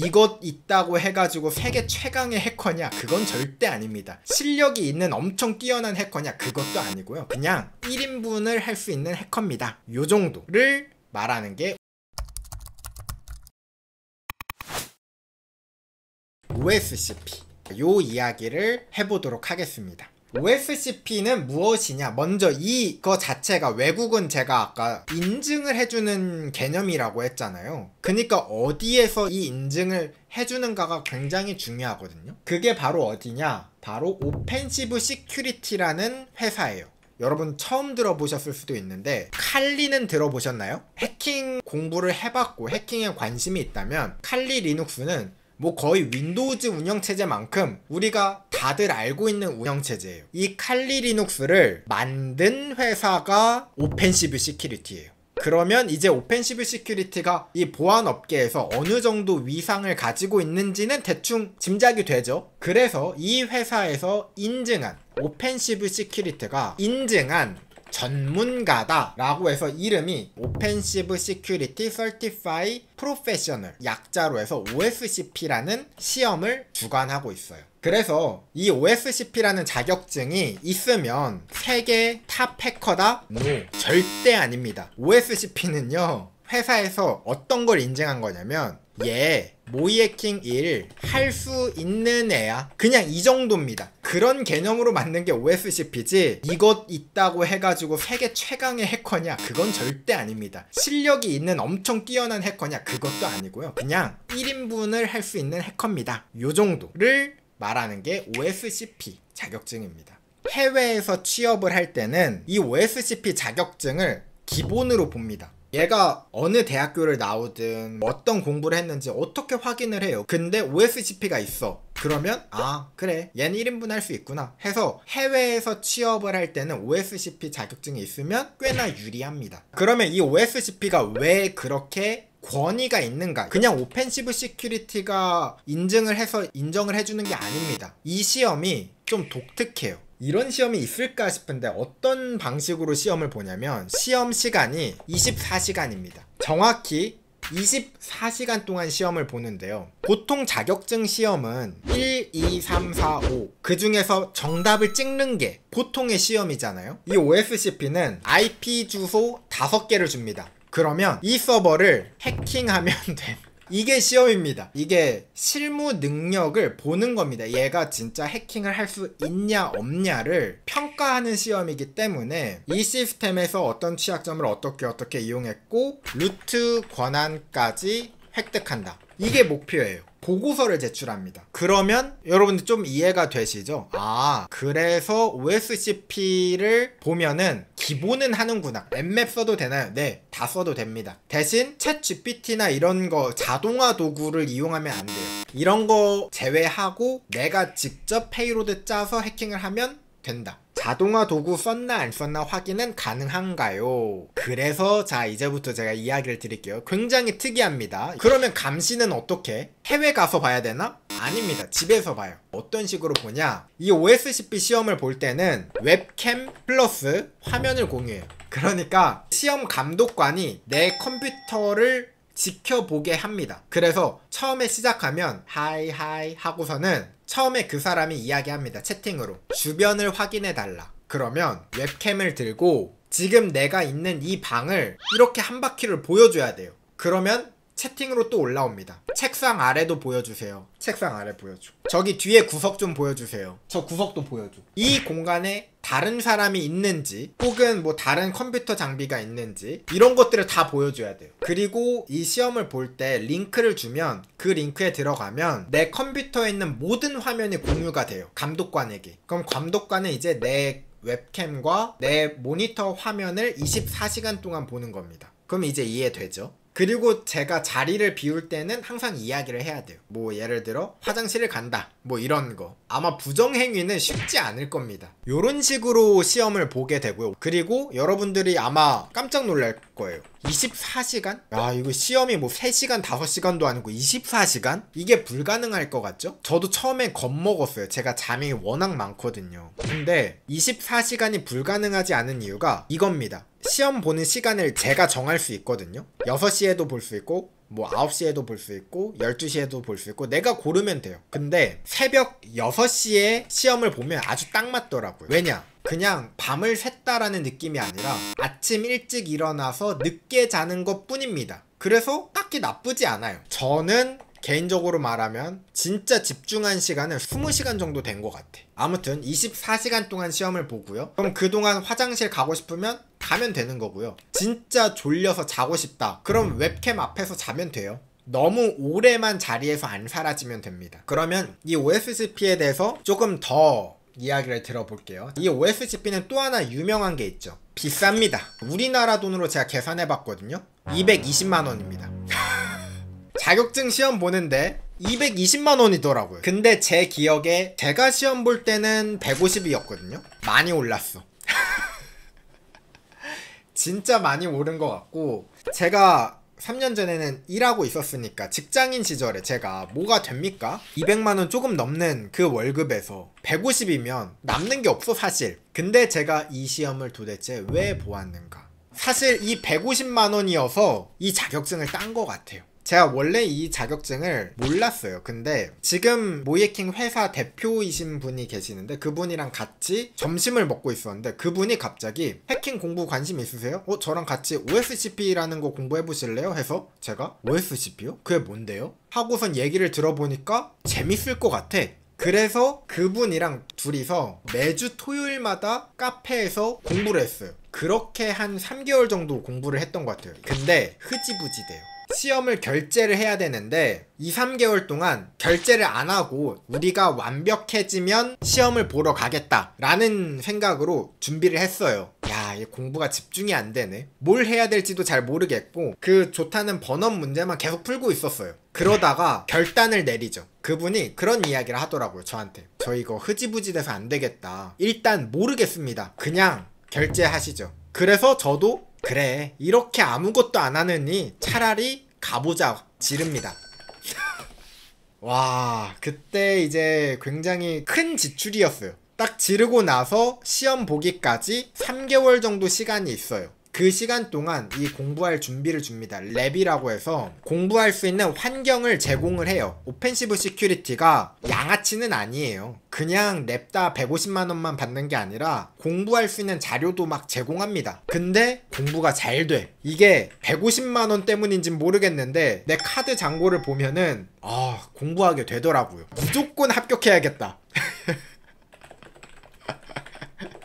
이것 있다고 해가지고 세계 최강의 해커냐? 그건 절대 아닙니다. 실력이 있는 엄청 뛰어난 해커냐? 그것도 아니고요. 그냥 1인분을 할 수 있는 해커입니다. 요 정도를 말하는 게 OSCP. 요 이야기를 해보도록 하겠습니다. OSCP는 무엇이냐? 먼저 이거 자체가 외국은 제가 아까 인증을 해주는 개념이라고 했잖아요. 그러니까 어디에서 이 인증을 해주는가가 굉장히 중요하거든요. 그게 바로 어디냐? 바로 오펜시브 시큐리티라는 회사예요. 여러분 처음 들어보셨을 수도 있는데 칼리는 들어보셨나요? 해킹 공부를 해봤고 해킹에 관심이 있다면 칼리 리눅스는 뭐 거의 윈도우즈 운영체제만큼 우리가 다들 알고 있는 운영체제예요. 이 칼리 리눅스를 만든 회사가 오펜시브 시큐리티예요. 그러면 이제 오펜시브 시큐리티가 이 보안 업계에서 어느 정도 위상을 가지고 있는지는 대충 짐작이 되죠. 그래서 이 회사에서 인증한 오펜시브 시큐리티가 인증한 전문가다 라고 해서 이름이 오펜시브 시큐리티 서티파이 프로페셔널, 약자로 해서 OSCP라는 시험을 주관하고 있어요. 그래서 이 OSCP라는 자격증이 있으면 세계 탑 해커다? No, 절대 아닙니다. OSCP는요 회사에서 어떤 걸 인증한 거냐면 얘 모의 해킹 일 할 수 있는 애야, 그냥 이 정도입니다. 그런 개념으로 만든 게 OSCP지 이것 있다고 해가지고 세계 최강의 해커냐? 그건 절대 아닙니다. 실력이 있는 엄청 뛰어난 해커냐? 그것도 아니고요. 그냥 1인분을 할 수 있는 해커입니다. 요 정도를 말하는 게 OSCP 자격증입니다. 해외에서 취업을 할 때는 이 OSCP 자격증을 기본으로 봅니다. 얘가 어느 대학교를 나오든 어떤 공부를 했는지 어떻게 확인을 해요. 근데 OSCP가 있어. 그러면 아 그래 얘는 1인분 할 수 있구나 해서 해외에서 취업을 할 때는 OSCP 자격증이 있으면 꽤나 유리합니다. 그러면 이 OSCP가 왜 그렇게 권위가 있는가? 그냥 오펜시브 시큐리티가 인증을 해서 인정을 해주는 게 아닙니다. 이 시험이 좀 독특해요. 이런 시험이 있을까 싶은데 어떤 방식으로 시험을 보냐면 시험 시간이 24시간입니다. 정확히 24시간 동안 시험을 보는데요. 보통 자격증 시험은 1, 2, 3, 4, 5 그 중에서 정답을 찍는 게 보통의 시험이잖아요. 이 OSCP는 IP 주소 5개를 줍니다. 그러면 이 서버를 해킹하면 돼. 이게 시험입니다. 이게 실무 능력을 보는 겁니다. 얘가 진짜 해킹을 할 수 있냐 없냐를 평가하는 시험이기 때문에 이 시스템에서 어떤 취약점을 어떻게 이용했고 루트 권한까지 획득한다. 이게 목표예요. 보고서를 제출합니다. 그러면 여러분들 좀 이해가 되시죠? 아 그래서 OSCP를 보면은 기본은 하는구나. 엠맵 써도 되나요? 네, 다 써도 됩니다. 대신 챗 GPT나 이런 거 자동화 도구를 이용하면 안 돼요. 이런 거 제외하고 내가 직접 페이로드 짜서 해킹을 하면 된다. 자동화 도구 썼나 안 썼나 확인은 가능한가요? 그래서 자 이제부터 제가 이야기를 드릴게요. 굉장히 특이합니다. 그러면 감시는 어떻게? 해외 가서 봐야 되나? 아닙니다. 집에서 봐요. 어떤 식으로 보냐? 이 OSCP 시험을 볼 때는 웹캠 플러스 화면을 공유해요. 그러니까 시험 감독관이 내 컴퓨터를 지켜보게 합니다. 그래서 처음에 시작하면 하이 하고서는 처음에 그 사람이 이야기합니다. 채팅으로 주변을 확인해달라. 그러면 웹캠을 들고 지금 내가 있는 이 방을 이렇게 한 바퀴를 보여줘야 돼요. 그러면 채팅으로 또 올라옵니다. 책상 아래도 보여주세요. 책상 아래 보여줘. 저기 뒤에 구석 좀 보여주세요. 저 구석도 보여줘. 이 공간에 다른 사람이 있는지 혹은 뭐 다른 컴퓨터 장비가 있는지 이런 것들을 다 보여줘야 돼요. 그리고 이 시험을 볼 때 링크를 주면 그 링크에 들어가면 내 컴퓨터에 있는 모든 화면이 공유가 돼요. 감독관에게. 그럼 감독관은 이제 내 웹캠과 내 모니터 화면을 24시간 동안 보는 겁니다. 그럼 이제 이해되죠? 그리고 제가 자리를 비울 때는 항상 이야기를 해야 돼요. 뭐 예를 들어 화장실을 간다 뭐 이런 거. 아마 부정행위는 쉽지 않을 겁니다. 요런 식으로 시험을 보게 되고요. 그리고 여러분들이 아마 깜짝 놀랄 거예요. 24시간? 야 이거 시험이 뭐 3시간 5시간도 아니고 24시간? 이게 불가능할 것 같죠? 저도 처음에 겁먹었어요. 제가 잠이 워낙 많거든요. 근데 24시간이 불가능하지 않은 이유가 이겁니다. 시험 보는 시간을 제가 정할 수 있거든요. 6시에도 볼 수 있고 뭐 9시에도 볼 수 있고 12시에도 볼 수 있고 내가 고르면 돼요. 근데 새벽 6시에 시험을 보면 아주 딱 맞더라고요. 왜냐? 그냥 밤을 샜다라는 느낌이 아니라 아침 일찍 일어나서 늦게 자는 것 뿐입니다. 그래서 딱히 나쁘지 않아요. 저는 개인적으로 말하면 진짜 집중한 시간은 20시간 정도 된 것 같아. 아무튼 24시간 동안 시험을 보고요. 그럼 그동안 화장실 가고 싶으면 가면 되는 거고요. 진짜 졸려서 자고 싶다. 그럼 웹캠 앞에서 자면 돼요. 너무 오래만 자리에서 안 사라지면 됩니다. 그러면 이 OSCP에 대해서 조금 더 이야기를 들어볼게요. 이 OSCP는 또 하나 유명한 게 있죠. 비쌉니다. 우리나라 돈으로 제가 계산해 봤거든요. 220만 원입니다. 자격증 시험 보는데 220만 원이더라고요. 근데 제 기억에 제가 시험 볼 때는 150이었거든요. 많이 올랐어. 진짜 많이 오른 것 같고, 제가 3년 전에는 일하고 있었으니까 직장인 시절에 제가 뭐가 됩니까? 200만원 조금 넘는 그 월급에서 150이면 남는 게 없어 사실. 근데 제가 이 시험을 도대체 왜 보았는가? 사실 이 150만원이어서 이 자격증을 딴 것 같아요. 제가 원래 이 자격증을 몰랐어요. 근데 지금 모이에킹 회사 대표이신 분이 계시는데 그분이랑 같이 점심을 먹고 있었는데 그분이 갑자기 해킹 공부 관심 있으세요? 저랑 같이 OSCP라는 거 공부해 보실래요? 해서 제가 OSCP요? 그게 뭔데요? 하고선 얘기를 들어보니까 재밌을 것 같아. 그래서 그분이랑 둘이서 매주 토요일마다 카페에서 공부를 했어요. 그렇게 한 3개월 정도 공부를 했던 것 같아요. 근데 흐지부지돼요. 시험을 결제를 해야 되는데 2, 3개월 동안 결제를 안 하고 우리가 완벽해지면 시험을 보러 가겠다 라는 생각으로 준비를 했어요. 야, 이 공부가 집중이 안 되네. 뭘 해야 될지도 잘 모르겠고 그 좋다는 번역 문제만 계속 풀고 있었어요. 그러다가 결단을 내리죠. 그분이 그런 이야기를 하더라고요. 저한테. 저 이거 흐지부지 돼서 안 되겠다. 일단 모르겠습니다. 그냥 결제하시죠. 그래서 저도 그래, 이렇게 아무것도 안 하느니 차라리 가보자 지릅니다. 와, 그때 이제 굉장히 큰 지출이었어요. 딱 지르고 나서 시험 보기까지 3개월 정도 시간이 있어요. 그 시간 동안 이 공부할 준비를 줍니다. 랩이라고 해서 공부할 수 있는 환경을 제공을 해요. 오펜시브 시큐리티가 양아치는 아니에요. 그냥 냅다 150만원만 받는 게 아니라 공부할 수 있는 자료도 막 제공합니다. 근데 공부가 잘 돼. 이게 150만원 때문인진 모르겠는데 내 카드 잔고를 보면은 공부하게 되더라고요. 무조건 합격해야겠다.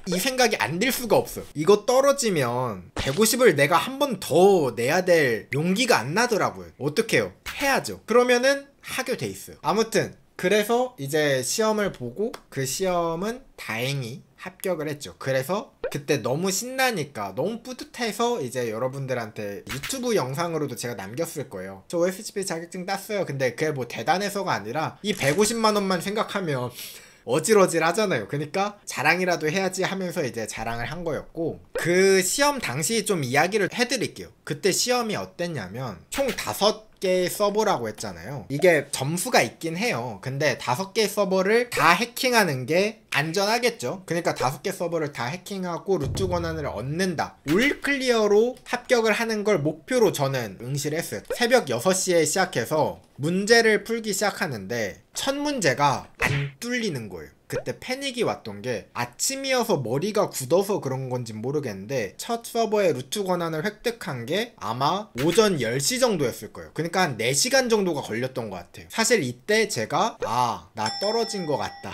이 생각이 안 들 수가 없어요. 이거 떨어지면 150을 내가 한 번 더 내야 될 용기가 안 나더라고요. 어떡해요? 해야죠. 그러면은 하게 돼 있어요. 아무튼 그래서 이제 시험을 보고 그 시험은 다행히 합격을 했죠. 그래서 그때 너무 신나니까 너무 뿌듯해서 이제 여러분들한테 유튜브 영상으로도 제가 남겼을 거예요. 저 OSCP 자격증 땄어요. 근데 그게 뭐 대단해서가 아니라 이 150만원만 생각하면 어질어질 하잖아요. 그러니까 자랑이라도 해야지 하면서 이제 자랑을 한 거였고, 그 시험 당시 좀 이야기를 해드릴게요. 그때 시험이 어땠냐면 총 5개의 서버라고 했잖아요. 이게 점수가 있긴 해요. 근데 5개의 서버를 다 해킹하는 게 안전하겠죠. 그러니까 5개 서버를 다 해킹하고 루트 권한을 얻는다. 올 클리어로 합격을 하는 걸 목표로 저는 응시를 했어요. 새벽 6시에 시작해서 문제를 풀기 시작하는데 첫 문제가 안 뚫리는 거예요. 그때 패닉이 왔던 게 아침이어서 머리가 굳어서 그런 건지 모르겠는데 첫 서버의 루트 권한을 획득한 게 아마 오전 10시 정도였을 거예요. 그러니까 한 4시간 정도가 걸렸던 것 같아요. 사실 이때 제가 나 떨어진 것 같다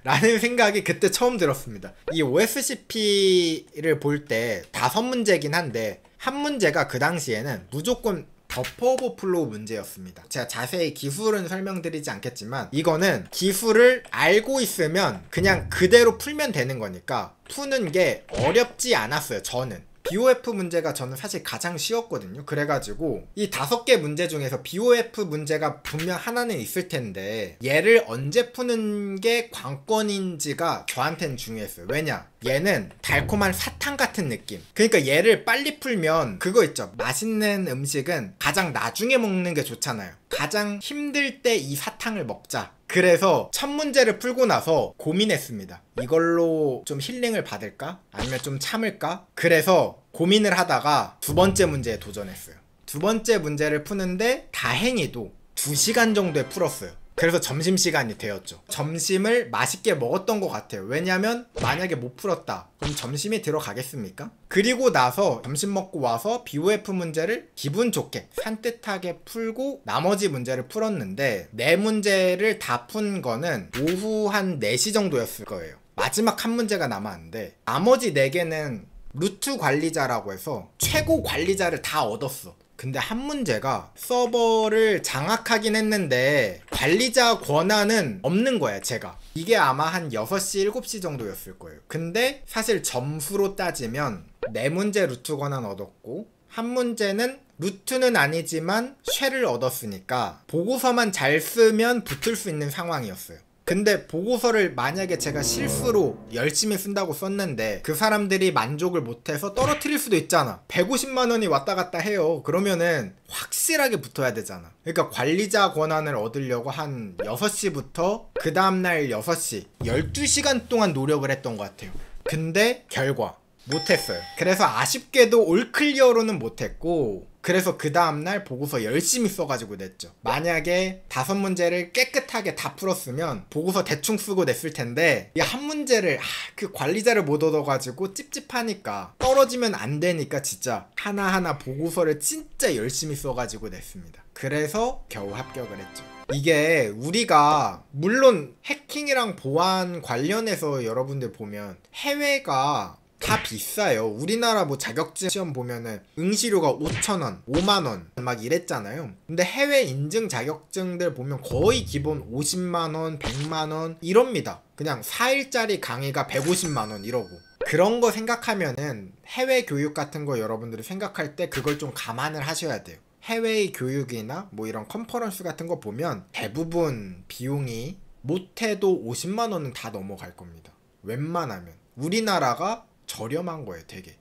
라는 생각이 그때 처음 들었습니다. 이 OSCP를 볼 때 5문제긴 한데 한 문제가 그 당시에는 무조건 버퍼 오버플로우 문제였습니다. 제가 자세히 기술은 설명드리지 않겠지만 이거는 기술을 알고 있으면 그냥 그대로 풀면 되는 거니까 푸는 게 어렵지 않았어요. 저는 BOF 문제가 저는 사실 가장 쉬웠거든요. 그래가지고 이 5개 문제 중에서 BOF 문제가 분명 하나는 있을 텐데 얘를 언제 푸는 게 관건인지가 저한테는 중요했어요. 왜냐? 얘는 달콤한 사탕 같은 느낌. 그러니까 얘를 빨리 풀면 그거 있죠. 맛있는 음식은 가장 나중에 먹는 게 좋잖아요. 가장 힘들 때 이 사탕을 먹자. 그래서 첫 문제를 풀고 나서 고민했습니다. 이걸로 좀 힐링을 받을까? 아니면 좀 참을까? 그래서 고민을 하다가 2번째 문제에 도전했어요. 두 번째 문제를 푸는데 다행히도 2시간 정도에 풀었어요. 그래서 점심시간이 되었죠. 점심을 맛있게 먹었던 것 같아요. 왜냐면 만약에 못 풀었다 그럼 점심이 들어가겠습니까? 그리고 나서 점심 먹고 와서 BOF 문제를 기분 좋게 산뜻하게 풀고 나머지 문제를 풀었는데 4문제를 다 푼 거는 오후 한 4시 정도였을 거예요. 마지막 한 문제가 남았는데 나머지 4개는 루트 관리자라고 해서 최고 관리자를 다 얻었어. 근데 한 문제가 서버를 장악하긴 했는데 관리자 권한은 없는 거야 제가. 이게 아마 한 6시 7시 정도였을 거예요. 근데 사실 점수로 따지면 4문제 루트 권한 얻었고 한 문제는 루트는 아니지만 쉘을 얻었으니까 보고서만 잘 쓰면 붙을 수 있는 상황이었어요. 근데 보고서를 만약에 제가 실수로 열심히 쓴다고 썼는데 그 사람들이 만족을 못해서 떨어뜨릴 수도 있잖아. 150만 원이 왔다 갔다 해요. 그러면은 확실하게 붙어야 되잖아. 그러니까 관리자 권한을 얻으려고 한 6시부터 그 다음날 6시 12시간 동안 노력을 했던 것 같아요. 근데 결과 못했어요. 그래서 아쉽게도 올클리어로는 못했고 그래서 그 다음날 보고서 열심히 써가지고 냈죠. 만약에 5문제를 깨끗하게 다 풀었으면 보고서 대충 쓰고 냈을 텐데 이 한 문제를 그 관리자를 못 얻어가지고 찝찝하니까 떨어지면 안 되니까 진짜 하나하나 보고서를 진짜 열심히 써가지고 냈습니다. 그래서 겨우 합격을 했죠. 이게 우리가 물론 해킹이랑 보안 관련해서 여러분들 보면 해외가 다 비싸요. 우리나라 뭐 자격증 시험 보면은 응시료가 5,000원, 5만원 막 이랬잖아요. 근데 해외 인증 자격증들 보면 거의 기본 50만원, 100만원 이럽니다. 그냥 4일짜리 강의가 150만원 이러고. 그런 거 생각하면은 해외 교육 같은 거 여러분들이 생각할 때 그걸 좀 감안을 하셔야 돼요. 해외의 교육이나 뭐 이런 컨퍼런스 같은 거 보면 대부분 비용이 못해도 50만원은 다 넘어갈 겁니다. 웬만하면. 우리나라가 저렴한 거예요 되게.